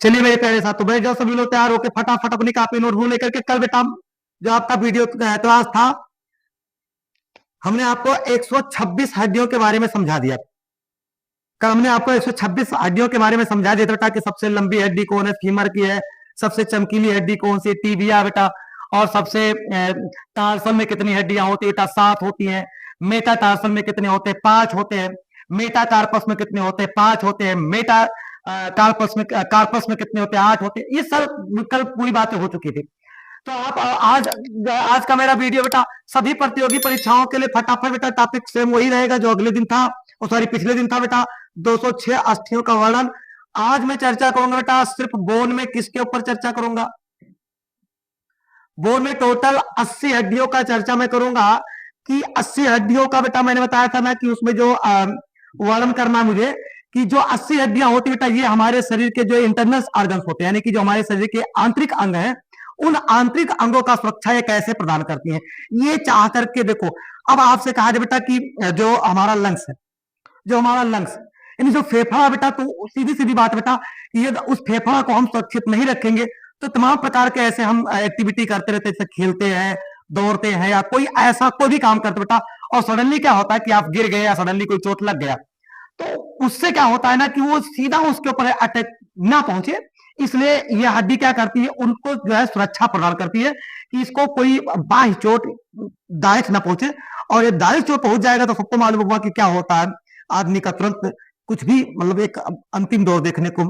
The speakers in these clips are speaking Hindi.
चलिए मेरे प्यारे साथ, तो बैठ जाओ सभी लोग तैयार होकर, फटाफट अपनी कॉपी नोटबुक लेकर के। कल बेटा जो आपका वीडियो क्लास था, हमने आपको 126 हड्डियों के बारे में समझा दिया। कल हमने आपको 126 हड्डियों के बारे में समझा दिया बेटा कि सबसे लंबी हड्डी कौन है, फीमर की है। सबसे चमकीली हड्डी कौन सी, टीबिया बेटा। और सबसे टार्सल में कितनी हड्डियां होती है बेटा, 7 होती हैं। मेटा टार्सल में कितने होते हैं, 5 होते हैं। मेटा कार्पस में कितने होते हैं, 5 होते हैं। मेटा कार्पस में कितने होते हैं, 8 होते हैं। ये सब कल पूरी बातें हो चुकी थी। तो आप आज आज का मेरा वीडियो बेटा सभी प्रतियोगी परीक्षाओं के लिए फटाफट बेटा टॉपिक सेम वही रहेगा जो अगले दिन था, और सॉरी पिछले दिन था बेटा, 206 अस्थियों का वर्णन। आज मैं चर्चा करूंगा बेटा सिर्फ बोन में। किसके ऊपर चर्चा करूंगा? बोन में टोटल 80 हड्डियों का चर्चा मैं करूंगा। कि 80 हड्डियों का बेटा मैंने बताया था ना कि उसमें जो वर्णन करना मुझे, कि जो 80 हड्डियां होती बेटा, ये हमारे शरीर के जो इंटरनल ऑर्गन्स होते हैं, यानी कि जो हमारे शरीर के आंतरिक अंग हैं, उन आंतरिक अंगों का सुरक्षा ये कैसे प्रदान करती हैं, ये चाह करके देखो। अब आपसे कहा जाए बेटा कि जो हमारा लंग्स है, जो हमारा लंग्स यानी जो फेफड़ा बेटा, तो सीधी सीधी बात बेटा, ये उस फेफड़ा को हम सुरक्षित नहीं रखेंगे तो तमाम प्रकार के ऐसे हम एक्टिविटी करते रहते, जैसे खेलते हैं, दौड़ते हैं, या कोई ऐसा कोई भी काम करते बेटा, और सडनली क्या होता है कि आप गिर गए या सडनली कोई चोट लग गया, तो उससे क्या होता है ना कि वो सीधा उसके ऊपर अटैक ना पहुंचे। इसलिए ये हड्डी क्या करती है, उनको जो है सुरक्षा प्रदान करती है कि इसको कोई बाह्य चोट दायक ना पहुंचे। और ये दायक चोट पहुंच जाएगा तो सबको मालूम होगा कि क्या होता है, आदमी का तुरंत कुछ भी मतलब एक अंतिम दौर देखने को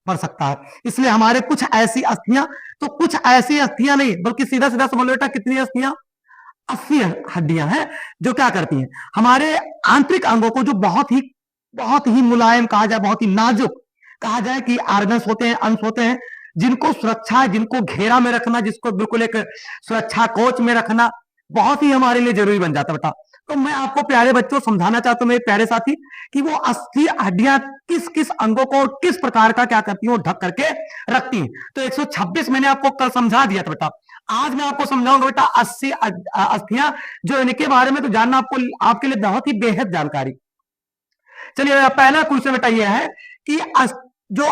पड़ सकता है। इसलिए हमारे कुछ ऐसी अस्थियां, तो कुछ ऐसी अस्थियां नहीं बल्कि सीधा सीधा समझ लो बेटा कितनी अस्थियां, 80 हड्डियां हैं जो क्या करती हैं, हमारे आंतरिक अंगों को, जो बहुत ही मुलायम कहा जाए, बहुत ही नाजुक कहा जाए कि ऑर्गन्स होते हैं, अंश होते हैं, जिनको सुरक्षा, जिनको घेरा में रखना, जिसको बिल्कुल एक सुरक्षा कोच में रखना बहुत ही हमारे लिए जरूरी बन जाता बेटा। तो मैं आपको प्यारे बच्चों समझाना चाहता हूं मेरे प्यारे साथी, कि वो 80 हड्डियां किस किस अंगों को किस प्रकार का क्या करती हैं, वो ढक करके रखती हैं। तो 126 मैंने आपको कल समझा दिया था बेटा। आज मैं आपको समझाऊंगा बेटा 80 अस्थियां, जो इनके बारे में तो जानना आपके लिए बहुत ही बेहद जानकारी। चलिए पहला क्वेश्चन बेटा ये है कि जो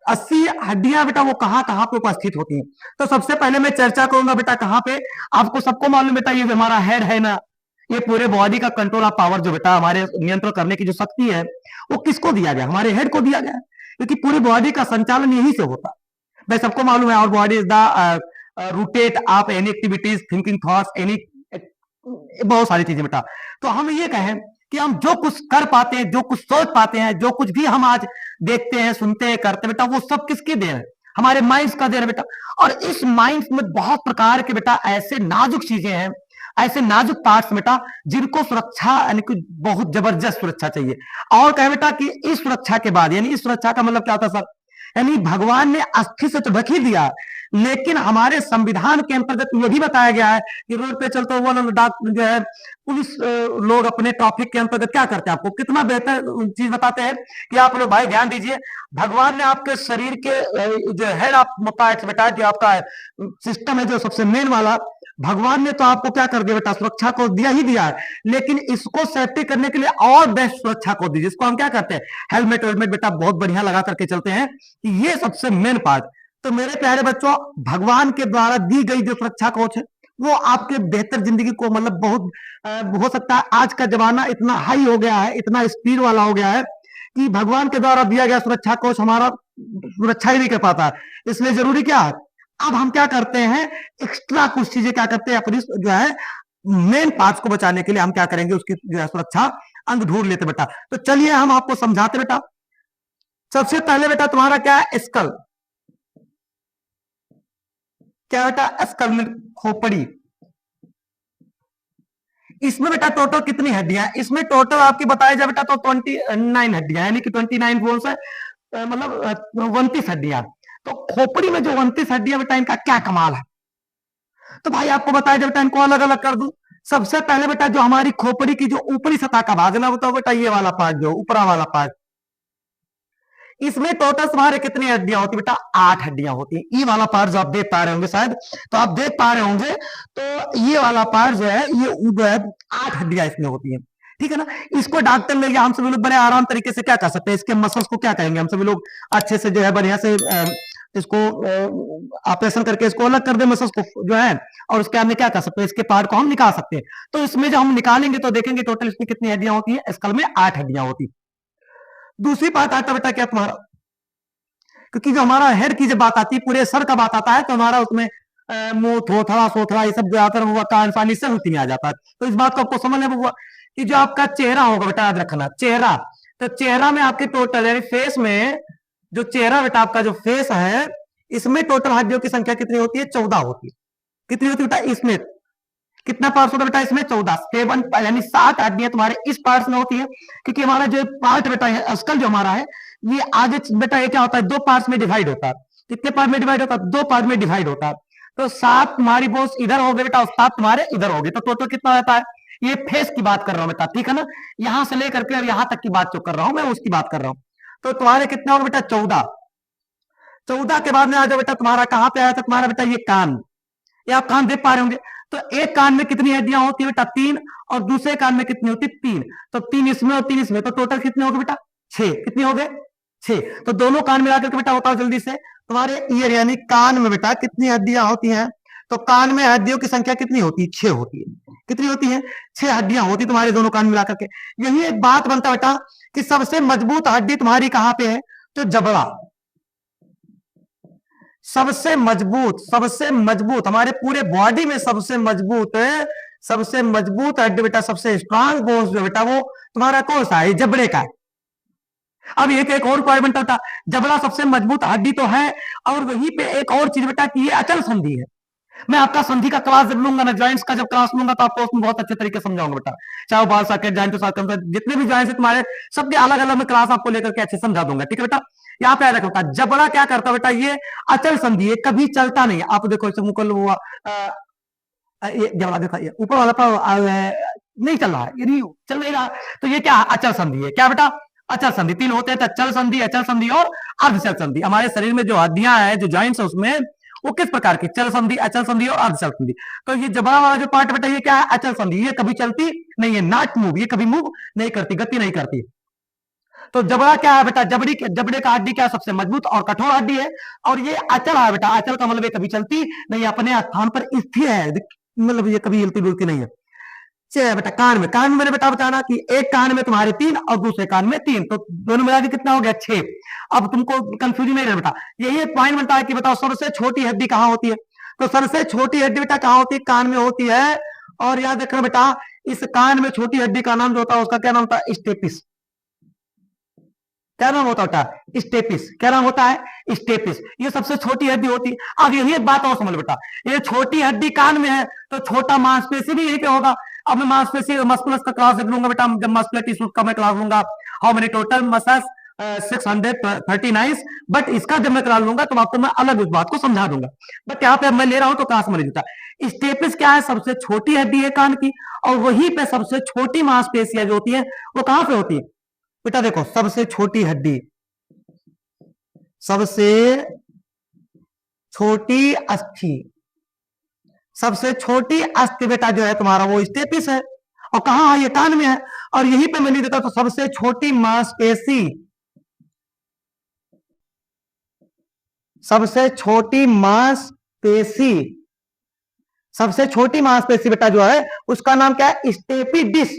80 हड्डियां बेटा वो कहां कहां पे उपस्थित होती हैं। तो सबसे पहले मैं चर्चा करूंगा बेटा कहां पे। आपको सबको मालूम बेटा, ये हमारा हेड है ना, ये पूरे बॉडी का कंट्रोल ऑफ पावर जो बेटा हमारे नियंत्रण करने की जो शक्ति है, वो किसको दिया गया? हमारे हेड को दिया गया, क्योंकि पूरी बॉडी का संचालन यहीं से होता है। भाई सबको मालूम है, और body is the rooted of any activities, thinking thoughts, any बहुत सारी चीजें बेटा। तो हम ये कहें कि हम जो कुछ कर पाते हैं, जो कुछ सोच पाते हैं, जो कुछ भी हम आज देखते हैं, सुनते हैं, करते हैं बेटा, वो सब किसके देन है? हमारे माइंड्स का देन है बेटा। और इस माइंड्स में बहुत प्रकार के बेटा ऐसे नाजुक चीजें हैं, ऐसे नाजुक पार्ट्स बेटा, जिनको सुरक्षा यानी कि बहुत जबरदस्त सुरक्षा चाहिए। और कहे बेटा कि इस सुरक्षा के बाद, यानी इस सुरक्षा का मतलब क्या होता है सर, यानी भगवान ने अस्थि से तो ढक ही दिया, लेकिन हमारे संविधान के अंतर्गत यह भी बताया गया है कि रोड पे चलते हुए जो है पुलिस लोग अपने ट्रैफिक के अंतर्गत क्या करते हैं, आपको कितना बेहतर चीज बताते हैं कि आप लोग भाई ध्यान दीजिए, भगवान ने आपके शरीर के जो हेड ऑफ पार्ट्स बेटा, जो आपका सिस्टम है जो सबसे मेन वाला, भगवान ने तो आपको क्या कर दिया बेटा, सुरक्षा को दिया ही दिया है, लेकिन इसको सेफ्टी करने के लिए और बेस्ट सुरक्षा को दीजिए। इसको हम क्या करते हैं, हेलमेट वेलमेट बेटा बहुत बढ़िया लगा करके चलते हैं, कि ये सबसे मेन पार्ट। तो मेरे प्यारे बच्चों, भगवान के द्वारा दी गई जो सुरक्षा कोच है, वो आपके बेहतर जिंदगी को मतलब बहुत हो सकता है। आज का जमाना इतना हाई हो गया है, इतना स्पीड वाला हो गया है, कि भगवान के द्वारा दिया गया सुरक्षा कोच हमारा सुरक्षा ही नहीं कर पाता। इसलिए जरूरी क्या है, अब हम क्या करते हैं, एक्स्ट्रा कुछ चीजें क्या करते हैं, अपनी जो है मेन पार्ट्स को बचाने के लिए हम क्या करेंगे, उसकी जो है सुरक्षा अंग ढूंढ लेते बेटा। तो चलिए हम आपको समझाते बेटा। सबसे पहले बेटा तुम्हारा क्या है, स्कल। क्या बेटा, स्कल में खोपड़ी। इसमें बेटा टोटल कितनी हड्डियां, इसमें टोटल आपकी बताया जाए बेटा तो 29 हड्डियां, यानी कि 29 बोन्स है, मतलब 29 हड्डियां। तो खोपड़ी में जो 29 हड्डियां बेटा, इनका क्या कमाल है। तो भाई आपको बताया जाए बेटा, इनको अलग अलग कर दूं। सबसे पहले बेटा जो हमारी खोपड़ी की जो ऊपरी सतह का भाग ना, बताओ बेटा ये वाला पार्ट, जो ऊपरा वाला पार्ट, इसमें टोटल तुम्हारे कितनी हड्डियां होती बेटा, 8 हड्डियां होती हैं। ये वाला पार्ट जो आप देख पा रहे होंगे शायद, तो आप देख पा रहे होंगे, तो ये वाला पार्ट जो है, ये 8 हड्डियां इसमें होती हैं, ठीक है ना। इसको डॉक्टर ले गया, हम सभी लोग बड़े आराम तरीके से क्या कर सकते हैं, इसके मसल्स को क्या कहेंगे, हम सभी लोग अच्छे से जो है बढ़िया से इसको ऑपरेशन करके इसको अलग कर दे मसल्स को जो है, और उसके बाद में क्या कर सकते हैं, इसके पार्ट को हम निकाल सकते हैं। तो इसमें जब हम निकालेंगे तो देखेंगे टोटल इसमें कितनी हड्डियां होती है, स्कल में 8 हड्डियां होती। दूसरी बात आता बेटा क्या तुम्हारा, क्योंकि जो हमारा हेड की जब बात आती है, पूरे सर का बात आता है, तो हमारा उसमें मुंह, थोथड़ा, सोथड़ा, ये सब ज्यादातर हुआ, कान पानी सब उसी में आ जाता है। तो इस बात को आपको समझ लेना कि जो आपका चेहरा होगा बेटा, याद रखना चेहरा, तो चेहरा में आपके टोटल यानी फेस में जो चेहरा बेटा आपका जो फेस है, इसमें टोटल हड्डियों की संख्या कितनी होती है, 14 होती है। कितनी होती है बेटा, इसमें कितना पार्ट होता है बेटा, इसमें 14, 7 यानी 7 हड्डियां तुम्हारे इस पार्ट में होती है। क्योंकि हमारा जो पार्ट बेटा है, स्कल जो हमारा है, ये आगे बेटा ये क्या होता है, 2 पार्ट्स में डिवाइड होता है। कितने पार्ट में डिवाइड होता है, 2 पार्ट में डिवाइड होता है। तो 7 तुम्हारी बोस इधर हो गए बेटा, और 7 तुम्हारे इधर हो गए, तो टोटल कितना रहता है। ये फेस की बात कर रहा हूं बेटा, ठीक है ना, यहां से लेकर के और यहां तक की बात जो कर रहा हूं मैं, उसकी बात कर रहा हूं। तो तुम्हारे कितना होगा बेटा, 14। 14 के बाद में आ जाओ बेटा, तुम्हारा कहां पे आया था तुम्हारा बेटा, ये कान, ये आप कान देख पा रहे होंगे। तो एक कान में कितनी हड्डियां होती है बेटा, 3, और दूसरे कान में कितनी होती है, 3। तो 3 इसमें और 3 इसमें, तो टोटल कितने हो गए बेटा, 6। कितने हो गए, 6। तो दोनों कान मिलाकर के बेटा बताओ जल्दी से, तुम्हारे ईयर यानी कान में बेटा कितनी हड्डियां होती हैं। तो कान में हड्डियों की संख्या कितनी होती है, 6 होती है। कितनी होती है, 6 हड्डियां होती तुम्हारे दोनों कान मिलाकर के। यही एक बात बनता बेटा कि सबसे मजबूत हड्डी तुम्हारी कहां पे है, तो जबड़ा। सबसे मजबूत हमारे पूरे बॉडी में सबसे मजबूत हड्डी बेटा, सबसे स्ट्रांग बोन्स जो बेटा, वो तुम्हारा कौन सा है, जबड़े का है। अब एक और पॉइंट बनता था, जबड़ा सबसे मजबूत हड्डी तो है, और वहीं पे एक और चीज बेटा कि ये अचल संधि है। मैं आपका संधि का क्लास जब लूंगा ना, ज्वाइंट्स का जब क्लास लूंगा, तो आपको उसमें बहुत अच्छे तरीके से समझाऊंगा बेटा। चाहे वो बाल सॉकेट, जॉइंट सॉकेट, जितने भी जॉइंट्स है तुम्हारे, सबके अलग अलग में क्लास आपको लेकर के अच्छे समझा दूंगा, ठीक है बेटा। यहाँ पे याद रखो, जबड़ा क्या करता बेटा, ये अचल संधि है, कभी चलता नहीं। आप देखो इसे मुकल हुआ, ये जबड़ा देखा, ये ऊपर वाला नहीं चल रहा है, ये नहीं चल नहीं रहा, तो ये क्या अचल संधि है, क्या बेटा, अचल संधि। 3 होते हैं, चल संधि, अचल संधि और अर्धचल संधि। हमारे शरीर में जो हड्डियां हैं, जो जॉइंट्स है, उसमें वो किस प्रकार की, चल संधि, अचल संधि और अर्धचल संधि। तो ये जबड़ा वाला जो पार्ट बेटा, ये क्या है, अचल संधि, ये कभी चलती नहीं है, नॉट मूव, ये कभी मूव नहीं करती, गति नहीं करती। तो जबड़ा क्या है बेटा, जबड़े का हड्डी क्या, सबसे मजबूत और कठोर हड्डी है, और ये अचल है बेटा। अचल का मतलब ये कभी चलती नहीं, अपने स्थान पर स्थिर है, मतलब ये कभी हिलती डुलती नहीं है। बेटा कान में मैंने बेटा बताना कि एक कान में तुम्हारे 3 और दूसरे कान में 3, तो दोनों मिला के कितना हो गया, 6। अब तुमको कंफ्यूजन नहीं रहे बेटा, यही एक पॉइंट बनता है कि बताओ सबसे छोटी हड्डी कहाँ होती है। तो सबसे छोटी हड्डी बेटा कहाँ होती है, कान में होती है। और याद रखना बेटा, इस कान में छोटी हड्डी का नाम जो होता है, उसका क्या नाम होता है, स्टेपिस। क्या नाम होता है, स्टेपिस। क्या नाम होता है, स्टेपिस। ये सबसे छोटी हड्डी होती है। अब यही एक बात और समझ बेटा, ये छोटी हड्डी कान में है, तो छोटा मांसपेशी भी यही पे होगा। अब मैं मांसपेशी मस्कुलस का क्लास लूंगा बेटा, जब मस्कुलर टिश्यू का मैं क्लास लूंगा, how many total muscles, 639, but इसका जब मैं क्लास लूंगा तो आपको मैं अलग उस बात को समझा दूंगा। बट यहाँ पे मैं ले रहा हूं तो क्लास में नहीं देता। स्टेपिस क्या है, सबसे छोटी हड्डी है कान की, और वहीं पे सबसे छोटी मांसपेशियां जो होती है, वो कहां पे होती है बेटा, देखो सबसे छोटी हड्डी, सबसे छोटी अस्थि, सबसे छोटी अस्थि बेटा जो है तुम्हारा, वो स्टेपिस है। और कहां है, ये कान में है। और यहीं पे मैं लिख देता तो सबसे छोटी मांसपेशी, सबसे छोटी मांसपेशी, सबसे छोटी मांसपेशी बेटा जो है, उसका नाम क्या है, स्टेपिडिस।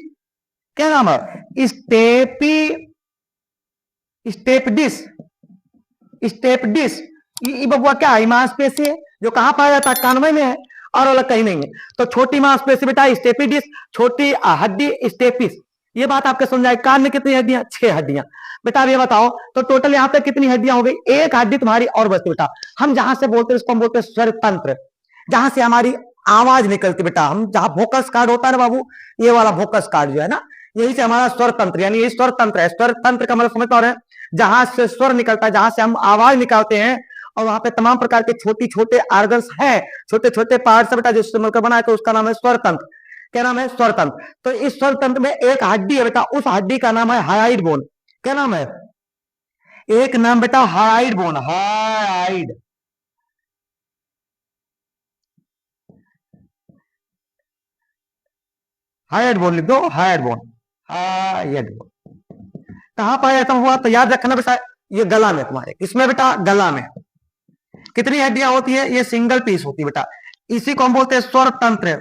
क्या नाम है, स्टेपिडिस। ये बबुआ क्या है, मांसपेशी है, जो कहां पाया जाता है, कानवे में है, और अलग कहीं नहीं है। तो छोटी मांसपेशी बेटा स्टेपिडिस, छोटी हड्डी स्टेपिस। ये बात आपके समझ आए। कान में कितनी हड्डियां, 6 हड्डियां बेटा। अब ये बताओ तो टोटल यहाँ पे कितनी हड्डियां हो गई, एक हड्डी तुम्हारी और बचती बेटा। हम जहां से बोलते हैं उसको हम बोलते हैं स्वर तंत्र, जहां से हमारी आवाज निकलती बेटा। हम जहां वोकस कार्ड होता है ना बाबू, ये वाला वोकस कार्ड जो है ना, यही से हमारा स्वर तंत्र, यानी ये स्वर तंत्र है। स्वर तंत्र का मतलब समझ पा रहे हैं, जहां से स्वर निकलता है, जहां से हम आवाज निकालते हैं, और वहां पे तमाम प्रकार के छोटी छोटे ऑर्गन्स हैं, छोटे छोटे पार्ट्स बेटा, जिससे मिलकर बना है, तो उसका नाम है स्वर तंत्र। क्या नाम है, स्वर तंत्र। तो इस स्वर तंत्र में एक हड्डी है बेटा, उस हड्डी का नाम है हाइड बोन। क्या नाम है, एक नाम बेटा hide bone, hide. Hide bone लिख दो, हाइड बोन, हाइड बोन। कहां पाया जाता हुआ, तो याद रखना बेटा, ये गला में तुम्हारे, किसमें बेटा, गला में। कितनी हड्डियां होती है? ये सिंगल पीस होती है बेटा। इसी को हम बोलते हैं स्वर तंत्र,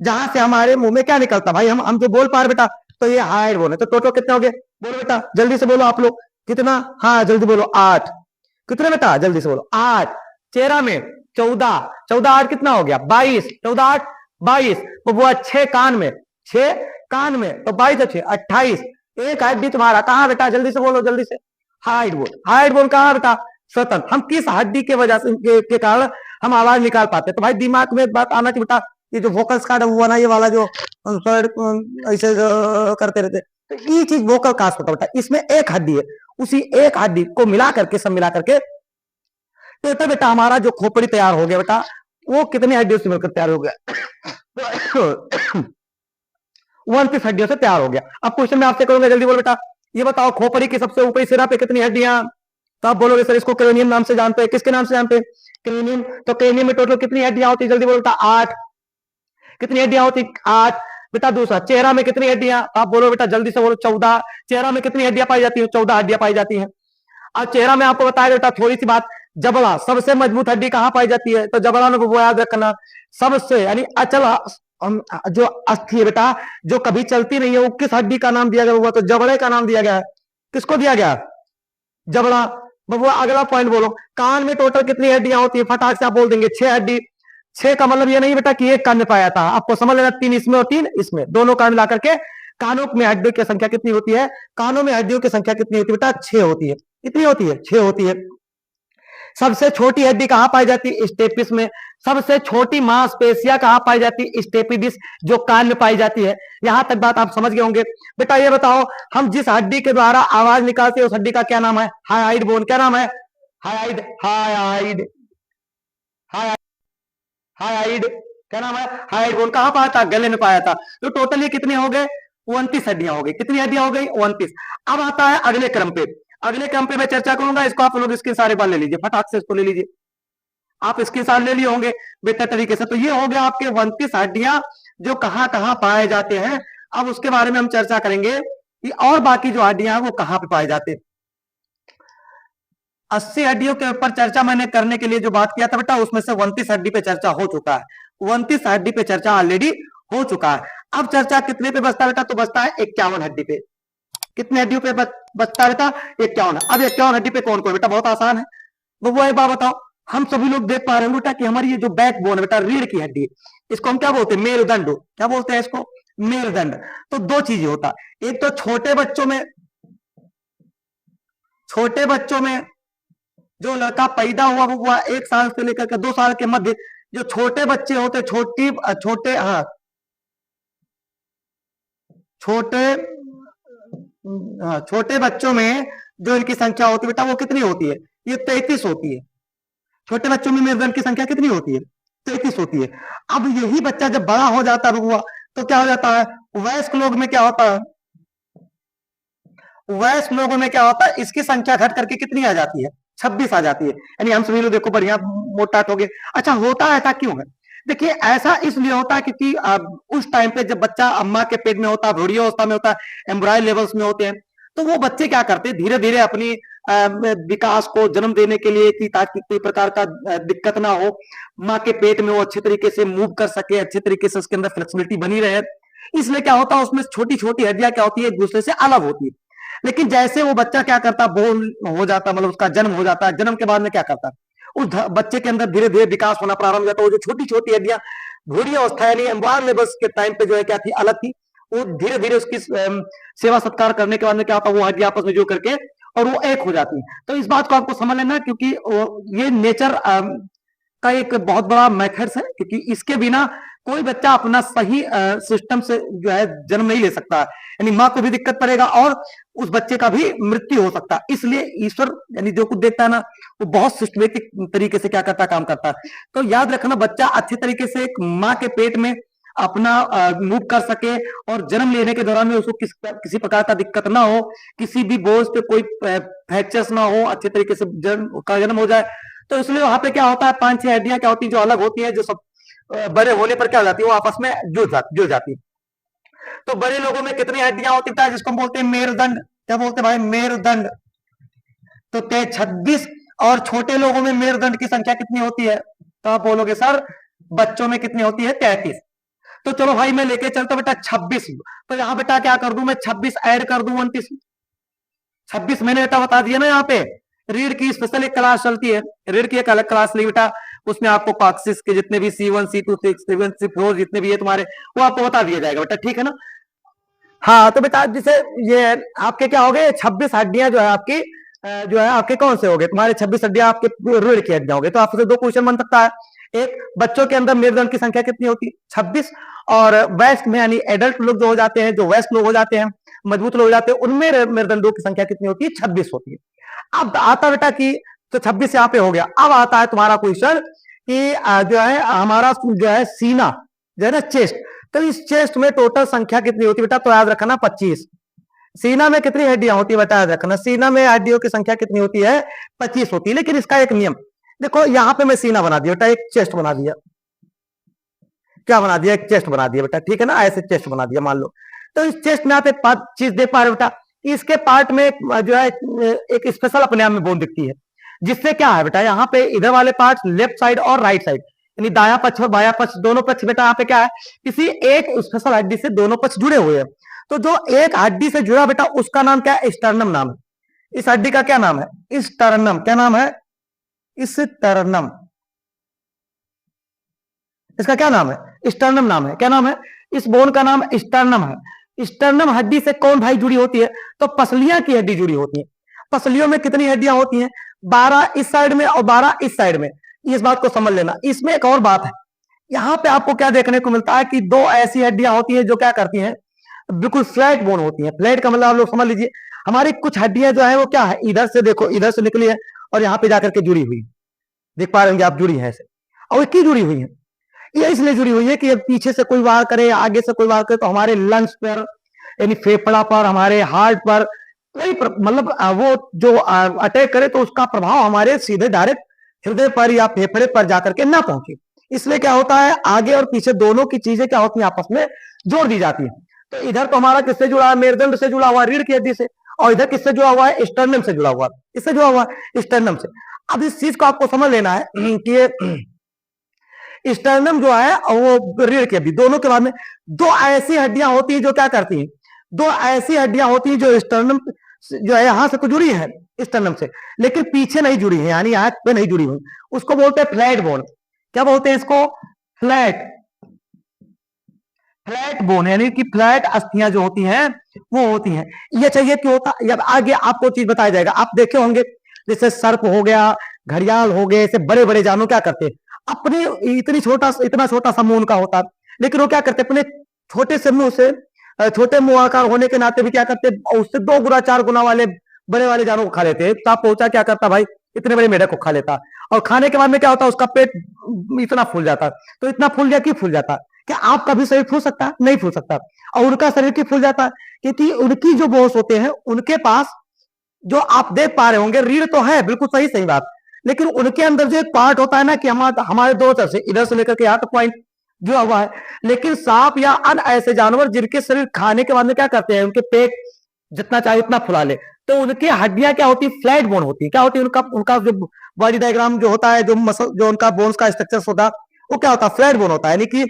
जहां से हमारे मुंह में क्या निकलता भाई, हम जो बोल पा रहे बेटा, तो ये हाइड बोल है। तो टोटल कितने हो गए? बोलो बेटा, जल्दी से बोलो आप लोग। कितना? हाँ जल्दी बोलो। 8। कितने बेटा? जल्दी से बोलो। 8। चेहरा में 14, 14 8 कितना हो गया? 22। 14 8 22। तो वो 6 कान में, 6 कान में, तो 22 6 28। एक हड्डी तुम्हारा कहाँ बेटा? जल्दी से बोलो, जल्दी से। हाइड बोल, हाइड बोल कहाँ बेटा? स्वतंत्र। हम किस हड्डी के वजह से के कारण हम आवाज निकाल पाते हैं? तो भाई दिमाग में एक बात आना चाहिए बेटा, ये जो वोकल्स कार्ड हुआ ना, ये वाला जो ऐसे करते रहते, तो ये चीज वोकल कास्ट होता बेटा। इसमें एक हड्डी है, उसी एक हड्डी को मिला करके, सब मिला करके तो बेटा हमारा जो खोपड़ी तैयार हो गया बेटा, वो कितनी हड्डियों से मिलकर तैयार हो गया? 29 हड्डियों से तैयार हो गया। अब क्वेश्चन मैं आपसे करूंगा, जल्दी बोलो बेटा। ये बताओ खोपड़ी की सबसे ऊपरी सिरा पे कितनी हड्डियां? तो आप बोलोगे सर इसको क्रेनियम नाम से जानते हैं। किसके नाम से जानते हैं? क्रेनियम। तो क्रेनियम में टोटल कितनी हड्डियां होती है? जल्दी बोलो बेटा। 8। कितनी हड्डियां होती? 8 बेटा। दूसरा, चेहरा में कितनी हड्डियां? आप बोलो बेटा, जल्दी से बोलो। 14। चेहरा में कितनी हड्डियां पाई जाती है? 14 हड्डियां पाई जाती हैं। अब चेहरा में आपको बताया बेटा थोड़ी सी बात, जबड़ा सबसे मजबूत हड्डी कहां पाई जाती है? तो जबड़ा में वो याद रखना, सबसे यानी अचल जो अस्थि है बेटा, जो कभी चलती नहीं है, वो किस हड्डी का नाम दिया गया हुआ? तो जबड़े का नाम दिया गया है। किसको दिया गया? जबड़ा। बबुआ अगला पॉइंट बोलो, कान में टोटल कितनी हड्डियां होती है? फटाक से आप बोल देंगे 6 हड्डी। 6 का मतलब ये नहीं बेटा कि एक कान में पाया था, आपको समझ लेना 3 इसमें और 3 इसमें, दोनों कान मिला करके कानों में हड्डियों की संख्या कितनी होती है? कानों में हड्डियों की संख्या कितनी होती है बेटा? 6 होती है। कितनी होती है? 6 होती है। सबसे छोटी हड्डी कहां पाई जाती है? स्टेपिस में। सबसे छोटी मांसपेशियां कहां पाई जाती है? स्टेपिडिस, जो कान में पाई जाती है। यहां तक बात आप समझ गए होंगे। बेटा ये बताओ, हम जिस हड्डी के द्वारा आवाज निकालते हैं उस हड्डी का क्या नाम है? Hide bone. क्या नाम है? Hide, hide, hide. क्या नाम है? Hide bone. कहां पाया था? गले में पाया था। तो टोटल ये कितने हो गए? 29 हड्डियां हो गई। कितनी हड्डियां हो गई? 29। अब आता है अगले क्रम पे, अगले क्रम पे मैं चर्चा करूंगा। इसको आप लोग इसके सारे बार ले लीजिए, फटाक से इसको ले लीजिए। आप इसके साथ ले लिए होंगे बेहतर तरीके से। तो ये हो गया आपके 29 हड्डियां जो कहां कहां पाए जाते हैं। अब उसके बारे में हम चर्चा करेंगे कि और बाकी जो हड्डियां हैं वो कहां पे पाए जाते हैं। 80 हड्डियों के ऊपर चर्चा मैंने करने के लिए जो बात किया था बेटा, उसमें से 29 हड्डी पे चर्चा हो चुका है। 29 हड्डी पे चर्चा ऑलरेडी हो चुका है। अब चर्चा कितने पे बचता है बेटा? तो बचता है 51 हड्डी पे। कितने हड्डियों पे बचता है बेटा? 51। अब 51 हड्डी पे कौन कौन? बेटा बहुत आसान है। वो एक बात बताओ, हम सभी लोग देख पा रहे हैं बेटा कि हमारी ये जो बैक बोन है बेटा, रीढ़ की हड्डी, इसको हम क्या बोलते हैं? मेरुदंड। क्या बोलते हैं इसको? मेरुदंड। तो दो चीजें होता है, एक तो छोटे बच्चों में जो लड़का पैदा हुआ 1 साल से लेकर के 2 साल के मध्य, जो छोटे बच्चे होते, छोटे बच्चों में जो इनकी संख्या होती है बेटा, वो कितनी होती है? ये 33 होती है। छोटे बच्चों में मेरुदंड की संख्या कितनी होती है? 33 होती है। अब यही बच्चा जब बड़ा हो जाता है तो क्या हो जाता है? वयस्क लोग में क्या होता है? वयस्क लोगों में क्या होता है? इसकी संख्या घट करके कितनी आ जाती है? 26 आ जाती है। यानी हम सभी लोग देखो बढ़िया मोटा हो गए। अच्छा, होता ऐसा क्यों है? देखिए, ऐसा इसलिए होता है क्योंकि उस टाइम पे जब बच्चा अम्मा के पेट में होता है, भ्रूणीय अवस्था में होता है, एम्ब्रायल लेवल्स में होते हैं, तो वो बच्चे क्या करते हैं? धीरे धीरे अपनी विकास को जन्म देने के लिए, कि ताकि कोई प्रकार का दिक्कत ना हो, माँ के पेट में वो अच्छे तरीके से मूव कर सके, अच्छे तरीके से उसके अंदर फ्लेक्सिबिलिटी बनी रहे, इसलिए क्या होता है उसमें छोटी छोटी हड्डियां क्या होती है? एक दूसरे से अलग होती है। लेकिन जैसे वो बच्चा क्या करता, बोर्न हो जाता, मतलब उसका जन्म हो जाता है, जन्म के बाद में क्या करता, उस बच्चे के अंदर धीरे धीरे विकास होना प्रारंभ हो जाता है। वो जो छोटी छोटी हड्डियां भूरी अवस्था यानी एम्ब्रायल लेवल्स के टाइम पे जो है क्या थी? अलग थी। वो धीरे धीरे उसकी सेवा सत्कार करने के बाद में क्या होता, वो हड्डियां आपस में जो करके और वो एक हो जाती है। तो इस बात को आपको समझ लेना, क्योंकि ये नेचर का एक बहुत बड़ा मेथड्स है, क्योंकि इसके बिना कोई बच्चा अपना सही सिस्टम से जो है जन्म नहीं ले सकता, यानी माँ को भी दिक्कत पड़ेगा और उस बच्चे का भी मृत्यु हो सकता है। इसलिए ईश्वर यानी जो कुछ देखता है ना, वो बहुत सिस्टमेटिक तरीके से क्या करता है? काम करता है। तो याद रखना, बच्चा अच्छे तरीके से एक माँ के पेट में अपना मूव कर सके और जन्म लेने के दौरान में उसको किसी प्रकार का दिक्कत ना हो, किसी भी बोझ पे कोई फ्रैक्चर्स ना हो, अच्छे तरीके से जन्म हो जाए। तो इसलिए वहां पे क्या होता है? 5-6 हड्डियां क्या होती है जो अलग होती है, जो सब बड़े होने पर क्या हो जाती है? वो आपस में जुड़ जाती है। तो बड़े लोगों में कितनी हड्डियां होती है जिसको हम बोलते हैं मेरुदंड? क्या बोलते हैं भाई? मेरुदंड। तो 26 और छोटे लोगों में मेरुदंड की संख्या कितनी होती है? तो आप बोलोगे सर बच्चों में कितनी होती है? 33। तो चलो भाई मैं लेके चलता बेटा 26। तो यहाँ बेटा क्या कर दूं मैं, 26 ऐड कर दूं 29। 26 मैंने बेटा बता दिया ना। यहाँ पे रीढ़ की स्पेशल एक क्लास चलती है, रीढ़ की एक अलग क्लास ली बेटा, उसमें आपको कॉक्सिस के जितने भी C1 C2 C7 C4 जितने भी है तुम्हारे, वो आपको बता दिया जाएगा बेटा, ठीक है ना। हाँ तो बेटा जैसे ये आपके क्या हो गए, 26 हड्डियां जो है आपकी जो है आपके कौन से हो गए, तुम्हारे 26 हड्डियां आपके रीढ़ की हड्डियां हो गए। तो आपसे दो क्वेश्चन बन सकता है, एक बच्चों के अंदर मेरुदंड की संख्या कितनी होती है? 26। और वयस्क में यानी एडल्ट लोग जो हो जाते हैं, जो वयस्क लोग हो जाते हैं, मजबूत लोग हो जाते हैं, उनमें मेरुदंडों की संख्या कितनी होती है? 26 होती है। अब आता बेटा कि तो 26 यहाँ पे हो गया। अब आता है तुम्हारा क्वेश्चन कि जो है हमारा जो है सीना जो है ना, चेस्ट, तो इस चेस्ट में टोटल संख्या कितनी होती है बेटा? तो याद रखना 25। सीना में कितनी हड्डियां होती है बेटा? याद रखना सीना में हड्डियों की संख्या कितनी होती है? 25 होती है। लेकिन इसका एक नियम देखो, यहां पे मैं सीना बना दिया बेटा, एक चेस्ट बना दिया, क्या बना दिया? एक चेस्ट बना दिया बेटा, ठीक है ना, ऐसे चेस्ट बना दिया मान लो। तो इस चेस्ट में आप एक चीज देख पा रहे हो बेटा, इसके पार्ट में जो है एक स्पेशल अपने आप में बोन दिखती है, जिससे क्या है बेटा, यहाँ पे इधर वाले पार्ट लेफ्ट साइड और राइट साइड यानी दाया पक्ष और बाया पक्ष दोनों पक्ष बेटा यहाँ पे क्या है, किसी एक स्पेशल हड्डी से दोनों पक्ष जुड़े हुए हैं। तो जो एक हड्डी से जुड़ा बेटा उसका नाम क्या है? स्टर्नम नाम है। इस हड्डी का क्या नाम है? स्टर्नम। क्या नाम है? स्टर्नम। इसका क्या नाम है? स्टर्नम नाम है। क्या नाम है? इस बोन का नाम स्टर्नम है। स्टर्नम हड्डी से कौन भाई जुड़ी होती है? तो पसलियां की हड्डी जुड़ी होती है। पसलियों में कितनी हड्डियां होती हैं? 12 इस साइड में और 12 इस साइड में। इस बात को समझ लेना। इसमें एक और बात है, यहां पे आपको क्या देखने को मिलता है कि दो ऐसी हड्डियां होती हैं जो क्या करती हैं, बिल्कुल फ्लैट बोन होती है। फ्लैट का मतलब आप लोग समझ लीजिए, हमारी कुछ हड्डियां जो है वो क्या है, इधर से देखो, इधर से निकली है और यहाँ पे जाकर के जुड़ी हुई, देख पा रहे होंगे आप, जुड़ी है ऐसे। और क्यों जुड़ी हुई है? ये इसलिए जुड़ी हुई है कि पीछे से कोई वार करे, आगे से कोई वार करे, तो हमारे लंग्स पर यानी फेफड़ा पर, हमारे हार्ट पर कोई मतलब वो जो अटैक करे तो उसका प्रभाव हमारे सीधे डायरेक्ट हृदय पर या फेफड़े पर जाकर के ना पहुंचे। इसलिए क्या होता है, आगे और पीछे दोनों की चीजें क्या होती हैं, आपस में जोड़ दी जाती है। तो इधर तो हमारा किससे जुड़ा है? मेरुदंड से जुड़ा हुआ है, रीढ़ की हड्डी से। और इधर किससे जुड़ा हुआ है? स्टर्नम से जुड़ा हुआ है। इससे जुड़ा हुआ है स्टर्नम से। अब इस चीज को आपको समझ लेना है कि स्टर्नम जो है वो रीढ़ की हड्डी, दोनों के बाद में दो ऐसी हड्डियां होती हैं जो क्या करती हैं, दो ऐसी हड्डियां होती हैं जो स्टर्नम जो है यहां से तो जुड़ी है स्टर्नम से, लेकिन पीछे नहीं जुड़ी है, यानी यहाँ पे नहीं जुड़ी हुई। उसको बोलते हैं फ्लैट बोन। क्या बोलते हैं इसको? फ्लैट। फ्लैट बोन यानी कि फ्लैट अस्थियां जो होती हैं वो होती हैं। ये चाहिए क्यों होता है, अब आगे आपको चीज बताया जाएगा। आप देखे होंगे जैसे सर्प हो गया, घड़ियाल हो गए, ऐसे बड़े बड़े जानवर क्या करते हैं, अपने इतना छोटा सा मुंह उनका होता है, लेकिन वो क्या करते अपने छोटे से मुंह से, छोटे मुंह आकार होने के नाते भी क्या करते, उससे 2 गुना 4 गुना वाले बड़े वाले जानवर को खा लेते हैं। सांप पहुंचा क्या करता भाई, इतने बड़े मेढक को खा लेता, और खाने के बाद में क्या होता है, उसका पेट इतना फूल जाता। तो इतना फूल गया, क्यों फूल जाता? क्या आपका भी शरीर फूल सकता है? नहीं फूल सकता। और उनका शरीर क्यों फूल जाता है? क्योंकि उनकी जो बोन्स होते हैं उनके पास, जो आप देख पा रहे होंगे, रीढ़ तो है, बिल्कुल सही सही बात, लेकिन उनके अंदर जो एक पार्ट होता है ना कि हमारे दो तरफ से, इधर से लेकर के यहाँ तक पॉइंट जुड़ा हुआ है। लेकिन सांप या अन्य ऐसे जानवर जिनके शरीर खाने के बाद में क्या करते हैं, उनके पेट जितना चाहे उतना फुला ले, तो उनकी हड्डियां क्या होती है? फ्लैट बोन होती है। क्या होती है? उनका उनका जो बॉडी डायग्राम जो होता है, जो मसल, जो उनका बोन्स का स्ट्रक्चर होता है, वो क्या होता है? फ्लैट बोन होता है। यानी कि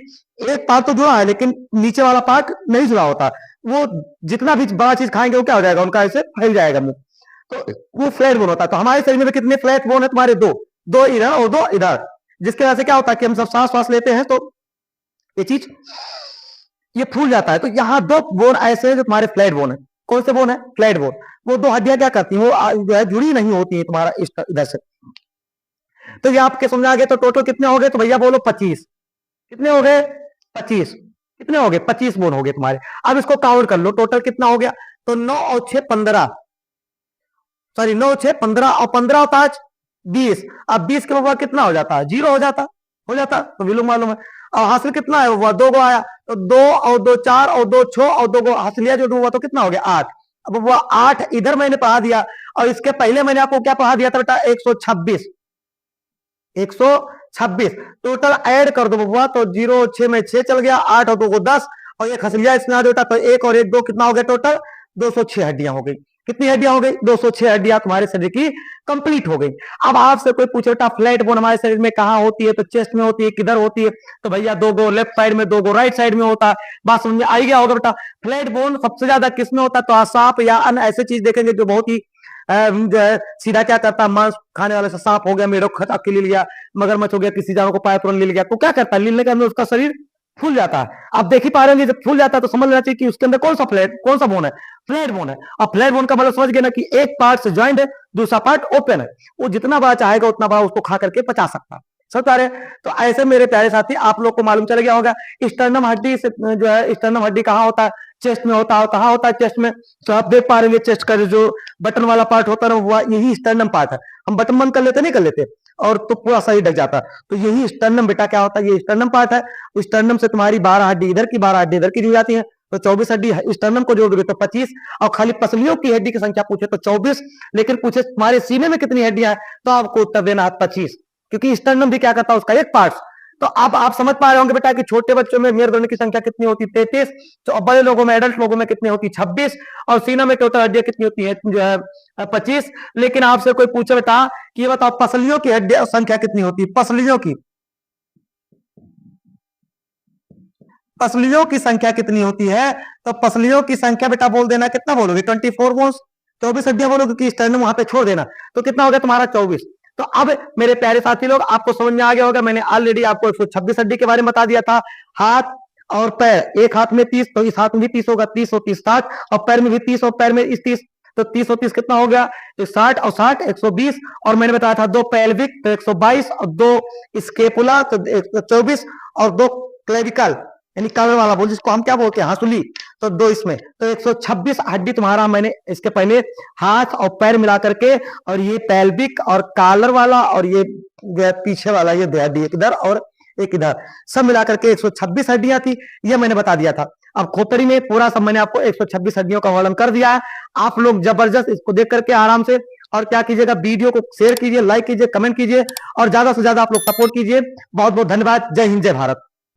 एक पार्ट तो जुड़ा है लेकिन नीचे वाला पार्ट नहीं जुड़ा होता। वो जितना भी बड़ा चीज खाएंगे वो क्या हो जाएगा, उनका ऐसे फैल जाएगा मुंह, तो वो फ्लैट बोन होता है। तो हमारे शरीर में कितने फ्लैट बोन है तुम्हारे? दो इधर और 2 इधर, जिसकी वजह से क्या होता है कि हम सब सांस लेते हैं तो ये चीज ये फूल जाता है। तो यहाँ 2 बोन ऐसे हैं जो तुम्हारे फ्लैट बोन है। कौन से बोन है? Flat bone. वो 2 हड्डियां क्या करती हैं, वो जो है जुड़ी नहीं होती है तुम्हारा इधर से। तो ये आपके समझ आ गए। तो टोटल कितने हो गए? तो भैया बोलो 25। कितने हो गए? 25। कितने हो गए? 25 बोन हो गए तुम्हारे। अब इसको काउंट कर लो, टोटल कितना हो गया? तो 9 और 6 15, सॉरी 9 6 15 और 15 और 5 20। अब 20 के ऊपर कितना हो जाता है? 0 हो जाता, तो भी लोग मालूम है। और हासिल कितना है? वो 2 गो आया, तो 2 और 2 4 और 2 6 और 2 गो हासिल जो हुआ तो कितना हो गया? 8। अब वो 8 इधर मैंने पढ़ा दिया, और इसके पहले मैंने आपको क्या पढ़ा दिया था बेटा? 126। 126 टोटल ऐड कर दो बबुआ, तो 0 6 में 6 चल गया, 8 और 2 को 10, और एक हसलिया इसमें आ बेटा, तो 1 और 1 2 कितना हो गया? टोटल 206 हड्डियां हो गई। कितनी हड्डियां हो गई? 206 हड्डियां तुम्हारे शरीर की कंप्लीट हो गई। अब आपसे कोई पूछे बेटा फ्लैट बोन हमारे शरीर में कहाँ होती है? तो चेस्ट में होती है। किधर होती है? तो भैया 2 गो लेफ्ट साइड में, 2 गो राइट साइड में होता है। बात समझ में आई गया होगा बेटा। फ्लैट बोन सबसे ज्यादा किस में होता है? तो सांप या अन्य ऐसे चीज देखेंगे जो बहुत ही जो है सीधा क्या करता है, मांस खाने वाले से सांप हो गया, मेढक खा के ले लिया, मगरमच्छ हो गया, किसी जानवर को पाया तुरंत ले लिया, तो क्या करता है? लीलने के अंदर उसका शरीर फूल जाता है। आप देख ही पा रहे हैं जब फूल जाता है तो समझ लेना चाहिए कि उसके अंदर कौन सा बोन है? फ्लैट बोन है। अब फ्लैट बोन का मतलब समझ गए ना कि एक पार्ट से ज्वाइंट है, दूसरा पार्ट ओपन है। वो जितना बड़ा चाहेगा उतना बड़ा उसको खा करके पचा सकता है। समझ पा रहे हैं? तो ऐसे मेरे प्यारे साथी आप लोग को मालूम चल गया होगा स्टर्नम हड्डी से जो है, स्टर्नम हड्डी कहाँ होता है? चेस्ट में होता है। कहाँ होता है? चेस्ट में। तो आप देख पा रहे हैं चेस्ट का जो बटन वाला पार्ट होता है वो यही स्टर्नम पार्ट है। हम बटन बंद कर लेते नहीं कर लेते और तो पूरा शरीर ढक जाता है। तो यही स्टर्नम बेटा क्या होता है? ये स्टर्नम पार्ट है। स्टर्नम से तुम्हारी 12 हड्डी इधर की, 12 हड्डी इधर की जुड़ जाती है। तो 24 हड्डी स्टर्नम को जोड़ दोगे तो 25, और खाली पसलियों की हड्डी की संख्या पूछे तो 24, लेकिन पूछे तुम्हारे सीने में कितनी हड्डियां हैं तो आपको उत्तर देना है 25, क्योंकि स्टर्नम भी क्या करता है? उसका एक पार्ट। तो अब आप समझ पा रहे होंगे बेटा कि छोटे बच्चों में मेरुदंड की संख्या कितनी होती है? 33। तो बड़े लोगों में, एडल्ट लोगों में कितनी होती है? 26। और सीना में टोटल हड्डियां कितनी होती है? जो है 25। लेकिन आपसे कोई पूछे बेटा कि ये बताओ पसलियों की हड्डियां संख्या कितनी होती है? पसलियों की संख्या कितनी होती है? तो पसलियों की संख्या बेटा बोल देना, कितना बोलोगे? 24 बोन्स, 24 हड्डियां बोलोगे कि स्टर्नम वहां पे छोड़ देना, तो कितना हो गया तुम्हारा? 24। तो अब मेरे प्यारे साथी लोग आपको समझ में आ गया होगा, मैंने ऑलरेडी आपको 126 हड्डी के बारे में बता दिया था। हाथ और पैर, एक हाथ में 30 तो इस हाथ में भी 30 होगा, 30 और 30 60, और पैर में भी 30 और पैर में इस 30, तो 30 और 30 कितना हो गया? 60 और 60 120, और मैंने बताया था 2 पेल्विक तो 122, और 2 स्केपुला तो 124, और 2 क्लेविकल यानी कलर वाला बोल जिसको हम क्या बोलते हैं? हंसुली, तो 2 इसमें, तो 126 हड्डी तुम्हारा मैंने इसके पहले हाथ और पैर मिला करके, और ये पेल्विक और कॉलर वाला और ये पीछे वाला ये 2 हड्डी, एक इधर और एक इधर, सब मिला करके 126 हड्डियां थी, ये मैंने बता दिया था। अब खोपड़ी में पूरा सब मैंने आपको 126 हड्डियों का वर्णन कर दिया है। आप लोग जबरदस्त इसको देख करके आराम से, और क्या कीजिएगा, वीडियो को शेयर कीजिए, लाइक कीजिए, कमेंट कीजिए, और ज्यादा से ज्यादा आप लोग सपोर्ट कीजिए। बहुत बहुत धन्यवाद। जय हिंद, जय भारत।